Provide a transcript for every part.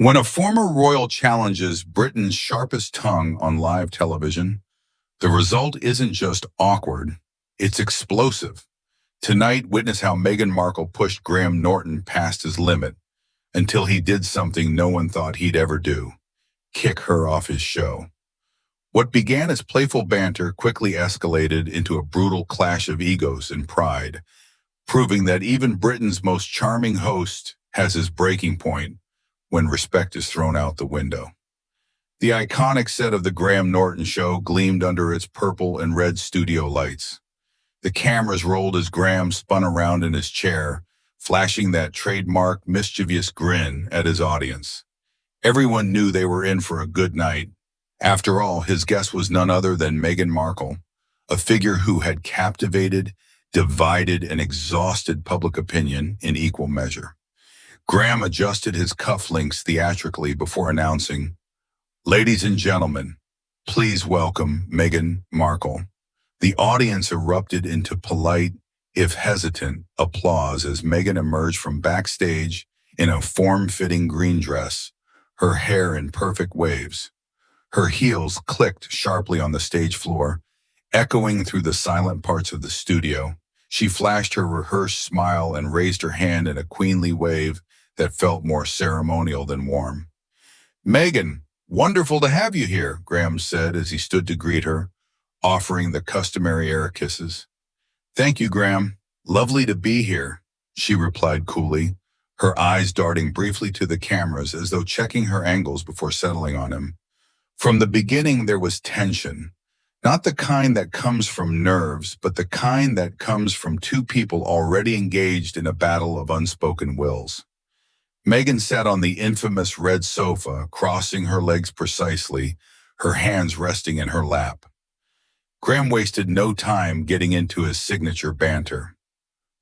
When a former royal challenges Britain's sharpest tongue on live television, the result isn't just awkward, it's explosive. Tonight, witness how Meghan Markle pushed Graham Norton past his limit until he did something no one thought he'd ever do: kick her off his show. What began as playful banter quickly escalated into a brutal clash of egos and pride, proving that even Britain's most charming host has his breaking point when respect is thrown out the window. The iconic set of the Graham Norton Show gleamed under its purple and red studio lights. The cameras rolled as Graham spun around in his chair, flashing that trademark mischievous grin at his audience. Everyone knew they were in for a good night. After all, his guest was none other than Meghan Markle, a figure who had captivated, divided, and exhausted public opinion in equal measure. Graham adjusted his cufflinks theatrically before announcing, "Ladies and gentlemen, please welcome Meghan Markle." The audience erupted into polite, if hesitant, applause as Meghan emerged from backstage in a form-fitting green dress, her hair in perfect waves. Her heels clicked sharply on the stage floor, echoing through the silent parts of the studio. She flashed her rehearsed smile and raised her hand in a queenly wave that felt more ceremonial than warm. "Meghan, wonderful to have you here," Graham said as he stood to greet her, offering the customary air kisses. "Thank you, Graham. Lovely to be here," she replied coolly, her eyes darting briefly to the cameras as though checking her angles before settling on him. From the beginning, there was tension, not the kind that comes from nerves, but the kind that comes from two people already engaged in a battle of unspoken wills. Meghan sat on the infamous red sofa, crossing her legs precisely, her hands resting in her lap. Graham wasted no time getting into his signature banter.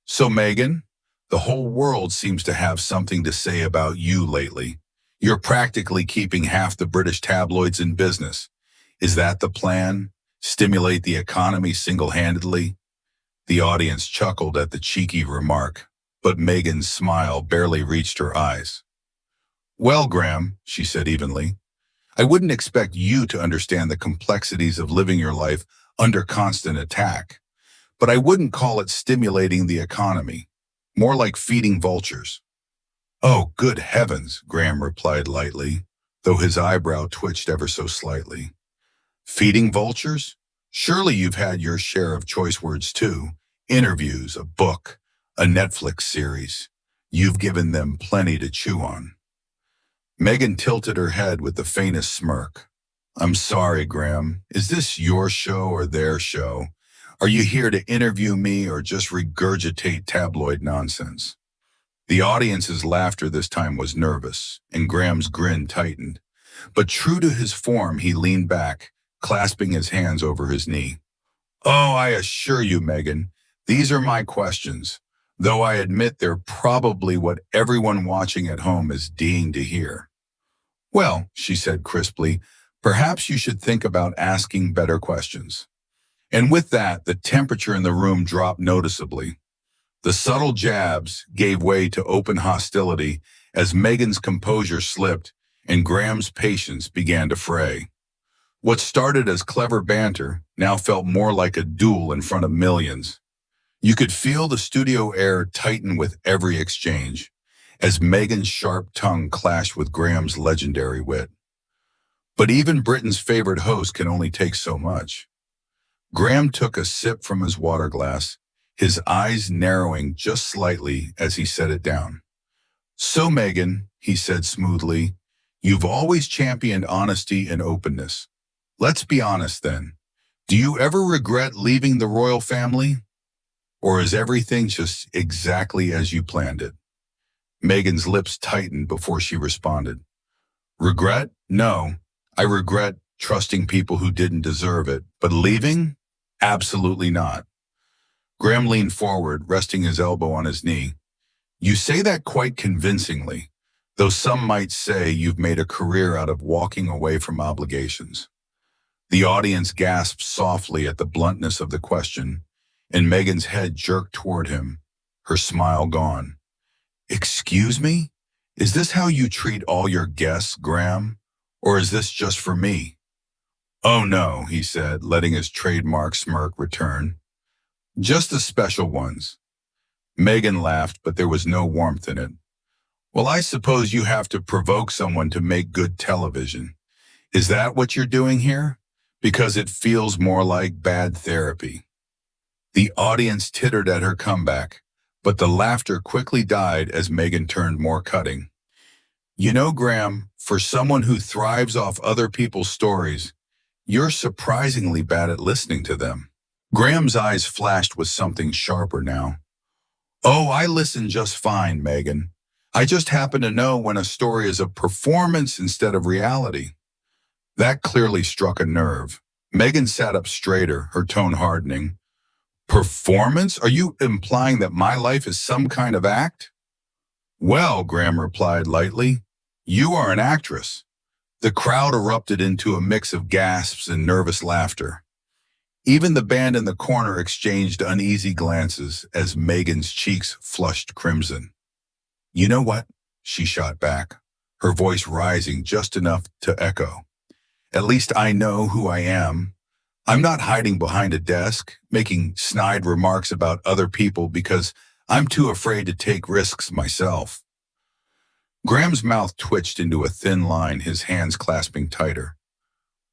"So, Meghan, the whole world seems to have something to say about you lately. You're practically keeping half the British tabloids in business. Is that the plan? Stimulate the economy single-handedly?" The audience chuckled at the cheeky remark, but Meghan's smile barely reached her eyes. "Well, Graham," she said evenly, "I wouldn't expect you to understand the complexities of living your life under constant attack, but I wouldn't call it stimulating the economy, more like feeding vultures." "Oh, good heavens," Graham replied lightly, though his eyebrow twitched ever so slightly. "Feeding vultures? Surely you've had your share of choice words too. Interviews, a book, a Netflix series. You've given them plenty to chew on." Meghan tilted her head with the faintest smirk. "I'm sorry, Graham. Is this your show or their show? Are you here to interview me or just regurgitate tabloid nonsense?" The audience's laughter this time was nervous, and Graham's grin tightened. But true to his form, he leaned back, clasping his hands over his knee. "Oh, I assure you, Meghan, these are my questions, though I admit they're probably what everyone watching at home is dying to hear." "Well," she said crisply, "perhaps you should think about asking better questions." And with that, the temperature in the room dropped noticeably. The subtle jabs gave way to open hostility as Meghan's composure slipped and Graham's patience began to fray. What started as clever banter now felt more like a duel in front of millions. You could feel the studio air tighten with every exchange, as Meghan's sharp tongue clashed with Graham's legendary wit. But even Britain's favorite host can only take so much. Graham took a sip from his water glass, his eyes narrowing just slightly as he set it down. "So, Meghan," he said smoothly, "you've always championed honesty and openness. Let's be honest then. Do you ever regret leaving the royal family? Or is everything just exactly as you planned it?" Meghan's lips tightened before she responded. "Regret? No. I regret trusting people who didn't deserve it. But leaving? Absolutely not." Graham leaned forward, resting his elbow on his knee. "You say that quite convincingly, though some might say you've made a career out of walking away from obligations." The audience gasped softly at the bluntness of the question, and Meghan's head jerked toward him, her smile gone. "Excuse me? Is this how you treat all your guests, Graham? Or is this just for me? Oh no, he said, letting his trademark smirk return. Just the special ones. Meghan laughed, but there was no warmth in it. Well, I suppose you have to provoke someone to make good television. Is that what you're doing here? Because it feels more like bad therapy. The audience tittered at her comeback, but the laughter quickly died as Meghan turned more cutting. You know, Graham, for someone who thrives off other people's stories, you're surprisingly bad at listening to them. Graham's eyes flashed with something sharper now. Oh, I listen just fine, Meghan. I just happen to know when a story is a performance instead of reality. That clearly struck a nerve. Meghan sat up straighter, her tone hardening. Performance? Are you implying that my life is some kind of act? Well, Graham replied lightly, you are an actress. The crowd erupted into a mix of gasps and nervous laughter. Even the band in the corner exchanged uneasy glances as Meghan's cheeks flushed crimson. You know what? She shot back, her voice rising just enough to echo. At least I know who I am. I'm not hiding behind a desk, making snide remarks about other people because I'm too afraid to take risks myself. Graham's mouth twitched into a thin line, his hands clasping tighter.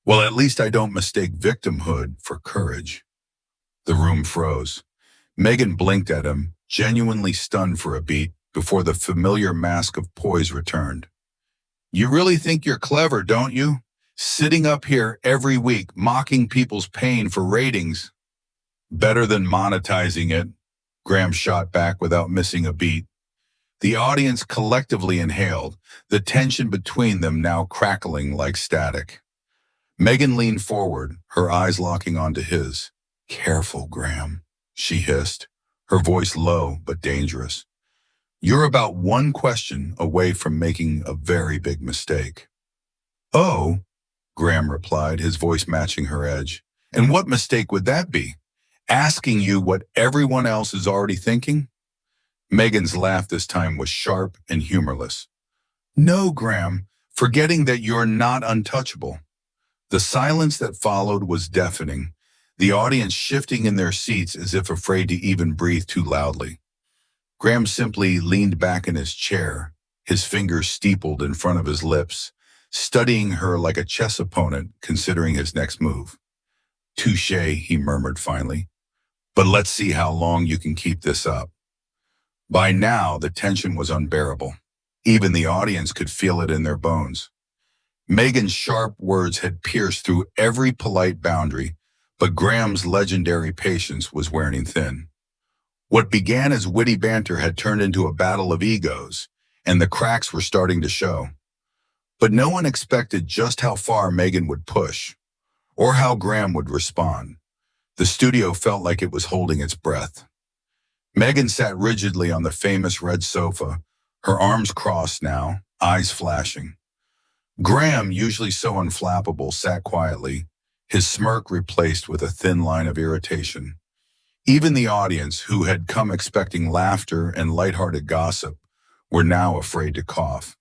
Well, at least I don't mistake victimhood for courage. The room froze. Meghan blinked at him, genuinely stunned for a beat, before the familiar mask of poise returned. You really think you're clever, don't you? Sitting up here every week, mocking people's pain for ratings. Better than monetizing it, Graham shot back without missing a beat. The audience collectively inhaled, the tension between them now crackling like static. Meghan leaned forward, her eyes locking onto his. Careful, Graham, she hissed, her voice low but dangerous. You're about one question away from making a very big mistake. Oh, Graham replied, his voice matching her edge. And what mistake would that be? Asking you what everyone else is already thinking? Meghan's laugh this time was sharp and humorless. No, Graham, forgetting that you're not untouchable. The silence that followed was deafening, the audience shifting in their seats as if afraid to even breathe too loudly. Graham simply leaned back in his chair, his fingers steepled in front of his lips, studying her like a chess opponent considering his next move. Touché, he murmured finally. But let's see how long you can keep this up. By now, the tension was unbearable. Even the audience could feel it in their bones. Meghan's sharp words had pierced through every polite boundary, but Graham's legendary patience was wearing thin. What began as witty banter had turned into a battle of egos, and the cracks were starting to show. But no one expected just how far Meghan would push, or how Graham would respond. The studio felt like it was holding its breath. Meghan sat rigidly on the famous red sofa, her arms crossed now, eyes flashing. Graham, usually so unflappable, sat quietly, his smirk replaced with a thin line of irritation. Even the audience, who had come expecting laughter and lighthearted gossip, were now afraid to cough.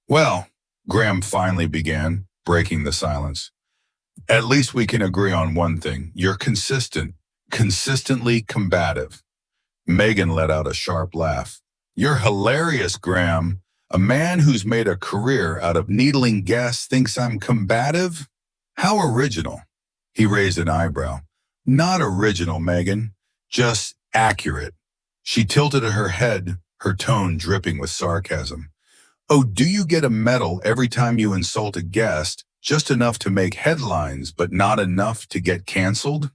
Well, Graham finally began, breaking the silence. At least we can agree on one thing. You're consistent, consistently combative. Meghan let out a sharp laugh. You're hilarious, Graham. A man who's made a career out of needling guests thinks I'm combative? How original. He raised an eyebrow. Not original, Meghan. Just accurate. She tilted her head, her tone dripping with sarcasm. Oh, do you get a medal every time you insult a guest, just enough to make headlines, but not enough to get canceled?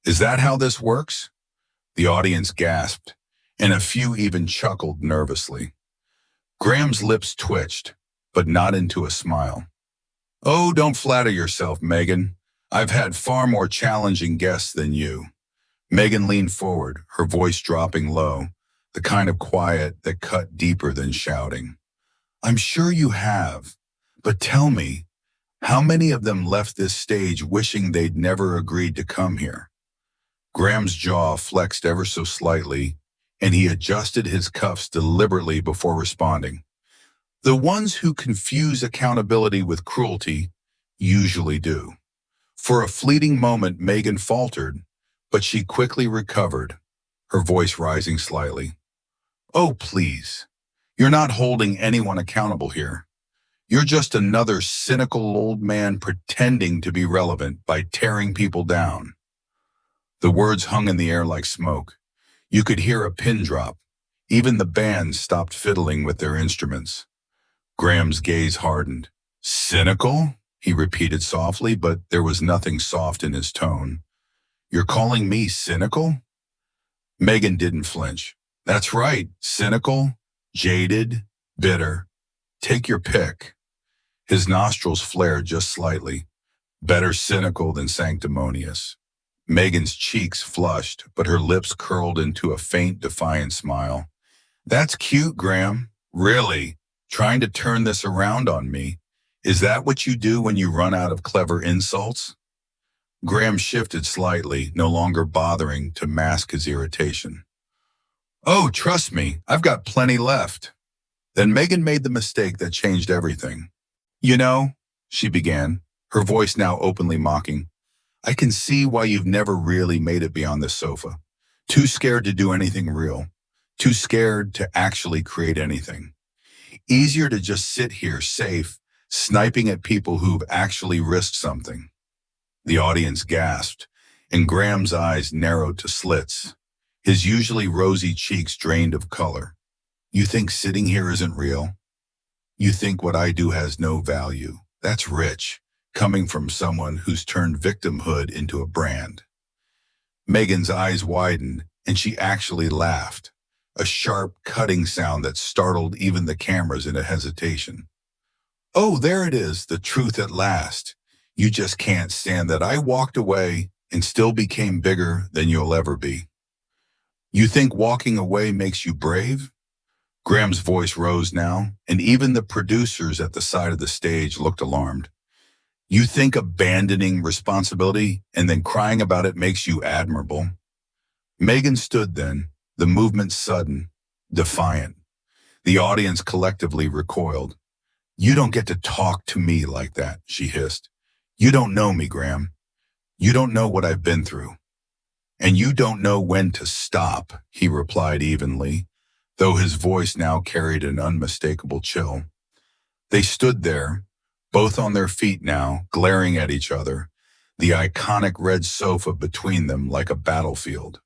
Is that how this works? The audience gasped, and a few even chuckled nervously. Graham's lips twitched, but not into a smile. Oh, don't flatter yourself, Meghan. I've had far more challenging guests than you. Meghan leaned forward, her voice dropping low, the kind of quiet that cut deeper than shouting. I'm sure you have, but tell me, how many of them left this stage wishing they'd never agreed to come here? Graham's jaw flexed ever so slightly, and he adjusted his cuffs deliberately before responding. The ones who confuse accountability with cruelty usually do. For a fleeting moment, Meghan faltered, but she quickly recovered, her voice rising slightly. Oh, please. You're not holding anyone accountable here. You're just another cynical old man pretending to be relevant by tearing people down. The words hung in the air like smoke. You could hear a pin drop. Even the band stopped fiddling with their instruments. Graham's gaze hardened. Cynical? He repeated softly, but there was nothing soft in his tone. You're calling me cynical? Meghan didn't flinch. That's right, cynical, jaded, bitter. Take your pick. His nostrils flared just slightly. Better cynical than sanctimonious. Meghan's cheeks flushed, but her lips curled into a faint, defiant smile. That's cute, Graham. Really? Trying to turn this around on me? Is that what you do when you run out of clever insults? Graham shifted slightly, no longer bothering to mask his irritation. Oh, trust me, I've got plenty left. Then Meghan made the mistake that changed everything. You know, she began, her voice now openly mocking, I can see why you've never really made it beyond this sofa. Too scared to do anything real. Too scared to actually create anything. Easier to just sit here safe, sniping at people who've actually risked something. The audience gasped, and Graham's eyes narrowed to slits. His usually rosy cheeks drained of color. You think sitting here isn't real? You think what I do has no value? That's rich, coming from someone who's turned victimhood into a brand. Meghan's eyes widened, and she actually laughed, a sharp, cutting sound that startled even the cameras into hesitation. Oh, there it is, the truth at last. You just can't stand that I walked away and still became bigger than you'll ever be. You think walking away makes you brave? Graham's voice rose now, and even the producers at the side of the stage looked alarmed. You think abandoning responsibility and then crying about it makes you admirable? Meghan stood then, the movement sudden, defiant. The audience collectively recoiled. You don't get to talk to me like that, she hissed. You don't know me, Graham. You don't know what I've been through. And you don't know when to stop, he replied evenly, though his voice now carried an unmistakable chill. They stood there, both on their feet now, glaring at each other, the iconic red sofa between them like a battlefield.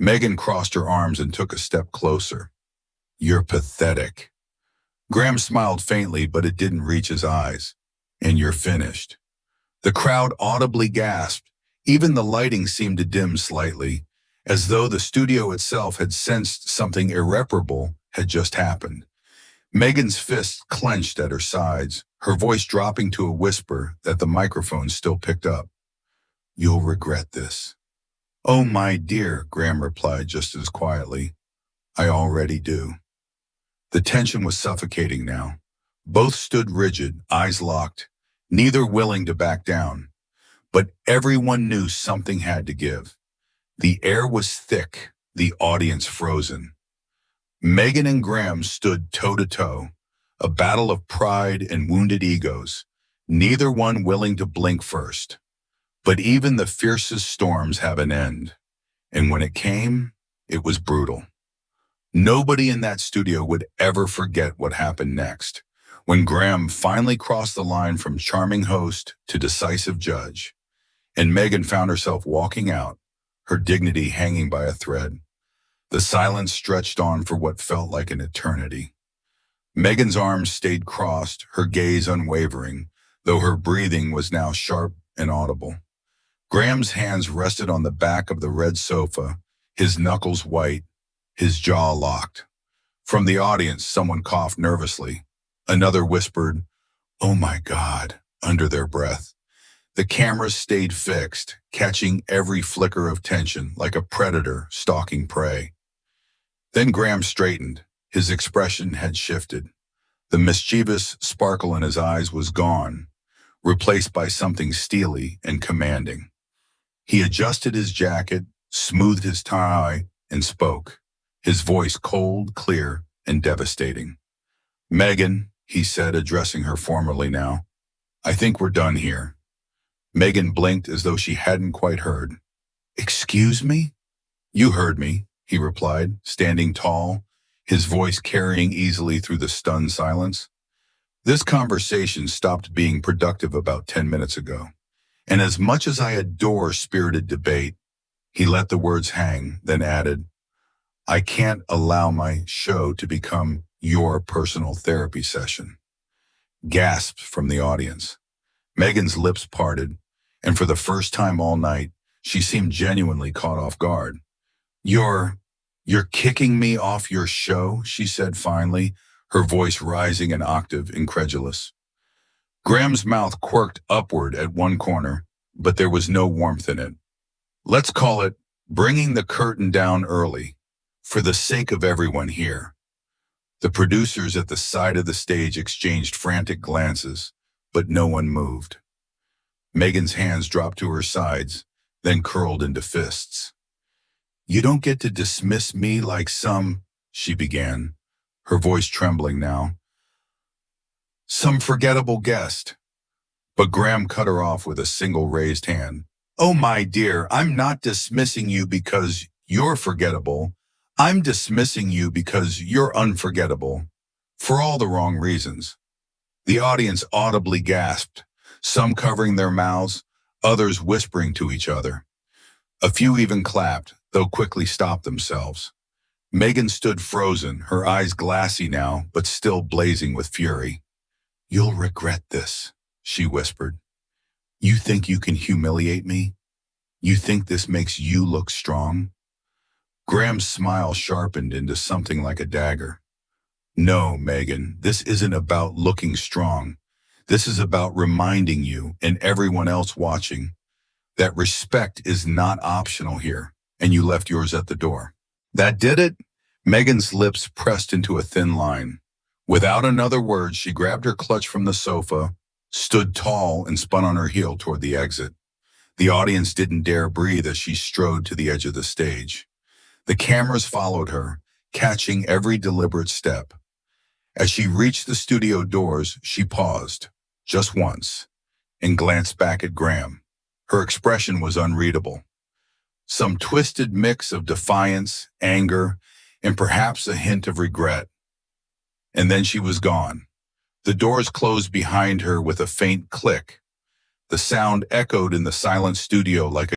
Meghan crossed her arms and took a step closer. You're pathetic. Graham smiled faintly, but it didn't reach his eyes. And you're finished. The crowd audibly gasped. Even the lighting seemed to dim slightly, as though the studio itself had sensed something irreparable had just happened. Meghan's fists clenched at her sides, her voice dropping to a whisper that the microphone still picked up. You'll regret this. Oh, my dear, Graham replied just as quietly. I already do. The tension was suffocating now. Both stood rigid, eyes locked, neither willing to back down. But everyone knew something had to give. The air was thick, the audience frozen. Meghan and Graham stood toe-to-toe, a battle of pride and wounded egos, neither one willing to blink first. But even the fiercest storms have an end, and when it came, it was brutal. Nobody in that studio would ever forget what happened next, when Graham finally crossed the line from charming host to decisive judge, and Meghan found herself walking out, her dignity hanging by a thread. The silence stretched on for what felt like an eternity. Meghan's arms stayed crossed, her gaze unwavering, though her breathing was now sharp and audible. Graham's hands rested on the back of the red sofa, his knuckles white, his jaw locked. From the audience, someone coughed nervously. Another whispered, "Oh my God," under their breath. The cameras stayed fixed, catching every flicker of tension like a predator stalking prey. Then Graham straightened. His expression had shifted. The mischievous sparkle in his eyes was gone, replaced by something steely and commanding. He adjusted his jacket, smoothed his tie, and spoke, his voice cold, clear, and devastating. Meghan, he said, addressing her formally now, I think we're done here. Meghan blinked as though she hadn't quite heard. Excuse me? You heard me, he replied, standing tall, his voice carrying easily through the stunned silence. This conversation stopped being productive about 10 minutes ago. And as much as I adore spirited debate, he let the words hang, then added, I can't allow my show to become your personal therapy session. Gasps from the audience. Meghan's lips parted, and for the first time all night, she seemed genuinely caught off guard. You're kicking me off your show, she said finally, her voice rising an octave, incredulous. Graham's mouth quirked upward at one corner, but there was no warmth in it. Let's call it bringing the curtain down early, for the sake of everyone here. The producers at the side of the stage exchanged frantic glances, but no one moved. Meghan's hands dropped to her sides, then curled into fists. You don't get to dismiss me like some, she began, her voice trembling now. Some forgettable guest. But Graham cut her off with a single raised hand. Oh, my dear, I'm not dismissing you because you're forgettable. I'm dismissing you because you're unforgettable. For all the wrong reasons. The audience audibly gasped, some covering their mouths, others whispering to each other. A few even clapped, though quickly stopped themselves. Meghan stood frozen, her eyes glassy now, but still blazing with fury. You'll regret this, she whispered. You think you can humiliate me? You think this makes you look strong? Graham's smile sharpened into something like a dagger. No, Meghan, this isn't about looking strong. This is about reminding you and everyone else watching that respect is not optional here, and you left yours at the door. That did it? Meghan's lips pressed into a thin line. Without another word, she grabbed her clutch from the sofa, stood tall, and spun on her heel toward the exit. The audience didn't dare breathe as she strode to the edge of the stage. The cameras followed her, catching every deliberate step. As she reached the studio doors, she paused, just once, and glanced back at Graham. Her expression was unreadable. Some twisted mix of defiance, anger, and perhaps a hint of regret. And then she was gone. The doors closed behind her with a faint click. The sound echoed in the silent studio like a